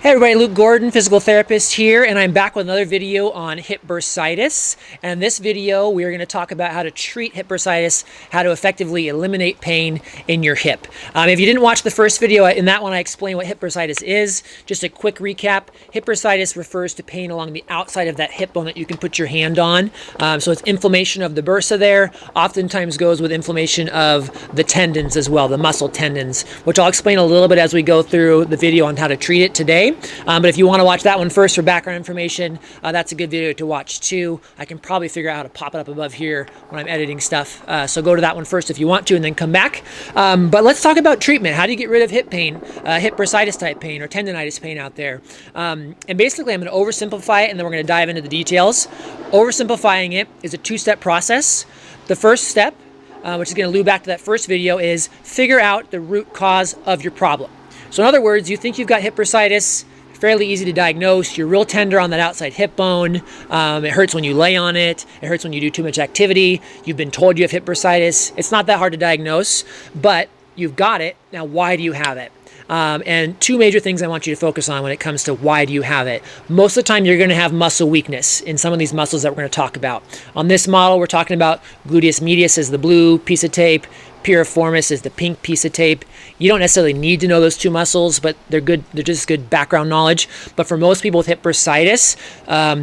Hey everybody, Luke Gordon, physical therapist here, and I'm back with another video on hip bursitis. And in this video, we are going to talk about how to treat hip bursitis, how to effectively eliminate pain in your hip. If you didn't watch the first video, in that one I explained what hip bursitis is. Just a quick recap, hip bursitis refers to pain along the outside of that hip bone that you can put your hand on. So it's inflammation of the bursa there, oftentimes goes with inflammation of the tendons as well, the muscle tendons, which I'll explain a little bit as we go through the video on how to treat it today. But if you want to watch that one first for background information, that's a good video to watch too. I can probably figure out how to pop it up above here when I'm editing stuff. So go to that one first if you want to, and then come back. But let's talk about treatment. How do you get rid of hip pain, hip bursitis type pain or tendonitis pain out there? And basically I'm going to oversimplify it, and then we're going to dive into the details. Oversimplifying it is a two-step process. The first step, which is going to loop back to that first video, is figure out the root cause of your problem. So in other words, you think you've got hip bursitis, fairly easy to diagnose. You're real tender on that outside hip bone. It hurts when you lay on it. It hurts when you do too much activity. You've been told you have hip bursitis. It's not that hard to diagnose, but you've got it. Now, why do you have it? And two major things I want you to focus on when it comes to why do you have it. Most of the time, you're going to have muscle weakness in some of these muscles that we're going to talk about. On this model, we're talking about gluteus medius is the blue piece of tape. Piriformis is the pink piece of tape. You don't necessarily need to know those two muscles, but they're good. They're just good background knowledge. But for most people with hip bursitis,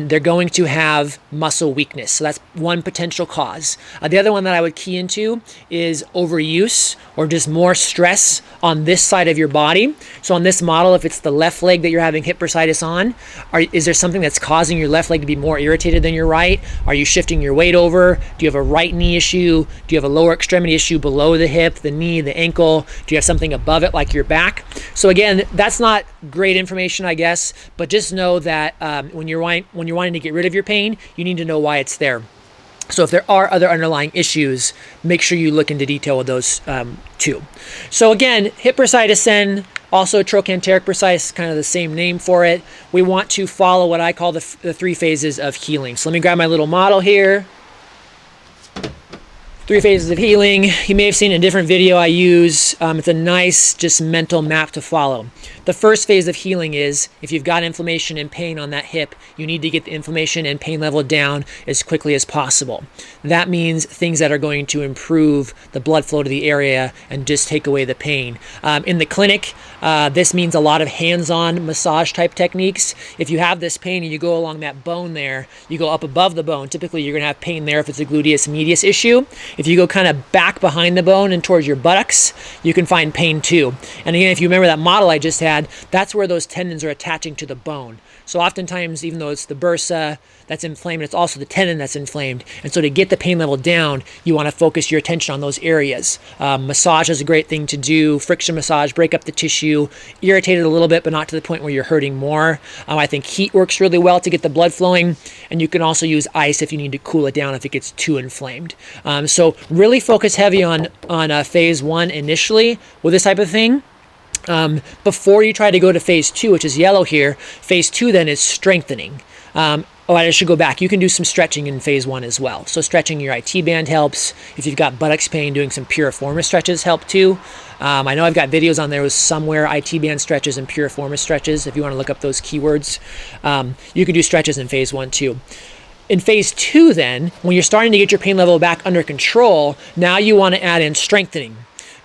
they're going to have muscle weakness. So that's one potential cause. The other one that I would key into is overuse or just more stress on this side of your body. So on this model, if it's the left leg that you're having hip bursitis on, is there something that's causing your left leg to be more irritated than your right? Are you shifting your weight over? Do you have a right knee issue? Do you have a lower extremity issue below the hip, the knee, the ankle? Do you have something above it like your back? So again, that's not great information, I guess, but just know that when you're wanting to get rid of your pain, you need to know why it's there. So if there are other underlying issues, make sure you look into detail with those too. So again, hip bursitis then, also trochanteric bursitis, kind of the same name for it. We want to follow what I call the three phases of healing. So let me grab my little model here. 3 phases of healing. You may have seen a different video I use. It's a nice, just mental map to follow. The first phase of healing is if you've got inflammation and pain on that hip, you need to get the inflammation and pain level down as quickly as possible. That means things that are going to improve the blood flow to the area and just take away the pain. In the clinic, this means a lot of hands-on massage type techniques. If you have this pain and you go along that bone there, you go up above the bone, typically you're going to have pain there if it's a gluteus medius issue. If you go kind of back behind the bone and towards your buttocks, you can find pain too. And again, if you remember that model I just had, that's where those tendons are attaching to the bone. So oftentimes, even though it's the bursa that's inflamed, it's also the tendon that's inflamed. And so to get the pain level down, you want to focus your attention on those areas. Massage is a great thing to do. Friction massage, break up the tissue, irritate it a little bit, but not to the point where you're hurting more. I think heat works really well to get the blood flowing. And you can also use ice if you need to cool it down if it gets too inflamed. So really focus heavy on phase 1 initially with this type of thing. Before you try to go to phase 2, which is yellow here. Phase 2 then is strengthening. I should go back. You can do some stretching in phase 1 as well. So stretching your IT band helps. If you've got buttocks pain, doing some piriformis stretches help too. I know I've got videos on there with somewhere IT band stretches and piriformis stretches. If you want to look up those keywords, you can do stretches in phase 1 too. In phase 2 then, when you're starting to get your pain level back under control, now you want to add in strengthening.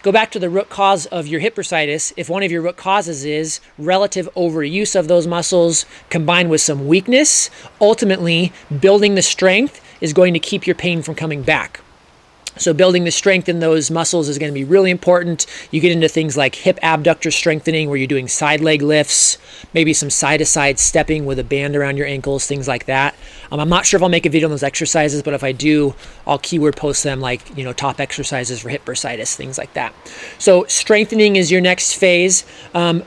Go back to the root cause of your hip bursitis. If one of your root causes is relative overuse of those muscles combined with some weakness, ultimately building the strength is going to keep your pain from coming back. So building the strength in those muscles is going to be really important. You get into things like hip abductor strengthening where you're doing side leg lifts, maybe some side-to-side stepping with a band around your ankles, things like that. I'm not sure if I'll make a video on those exercises, but if I do, I'll keyword post them like, top exercises for hip bursitis, things like that. So strengthening is your next phase.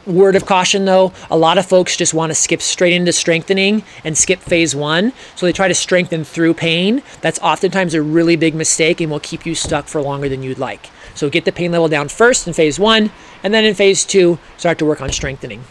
Word of caution though, a lot of folks just want to skip straight into strengthening and skip phase 1. So they try to strengthen through pain. That's oftentimes a really big mistake and will keep you stuck for longer than you'd like. So get the pain level down first in phase 1, and then in phase 2, start to work on strengthening.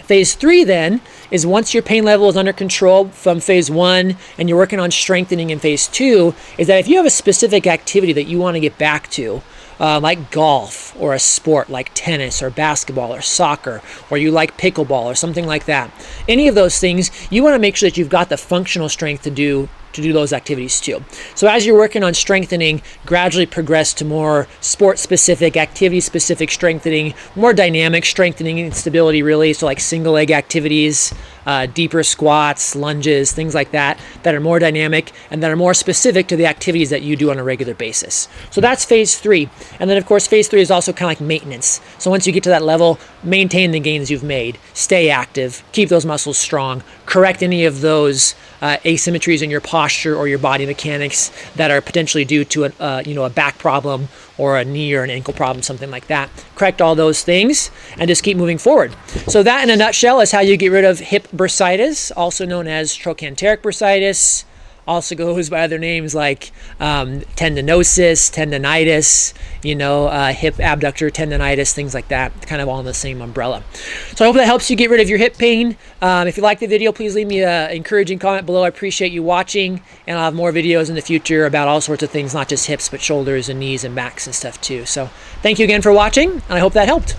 Phase 3 then is once your pain level is under control from phase 1 and you're working on strengthening in phase 2, is that if you have a specific activity that you want to get back to, like golf or a sport like tennis or basketball or soccer, or you like pickleball or something like that, any of those things, you want to make sure that you've got the functional strength to do those activities too. So as you're working on strengthening, gradually progress to more sport-specific, activity-specific strengthening, more dynamic strengthening and stability really, so like single leg activities, deeper squats, lunges, things like that, that are more dynamic and that are more specific to the activities that you do on a regular basis. So that's phase 3. And then of course phase 3 is also kind of like maintenance. So once you get to that level, maintain the gains you've made, stay active, keep those muscles strong, correct any of those asymmetries in your posture or your body mechanics that are potentially due to a back problem or a knee or an ankle problem, something like that. Correct all those things and just keep moving forward. So that in a nutshell is how you get rid of hip bursitis, also known as trochanteric bursitis. Also goes by other names like tendinosis, tendinitis, hip abductor tendinitis, things like that, kind of all in the same umbrella. So I hope that helps you get rid of your hip pain. If you like the video, please leave me an encouraging comment below. I appreciate you watching, and I'll have more videos in the future about all sorts of things, not just hips, but shoulders and knees and backs and stuff too. So thank you again for watching, and I hope that helped.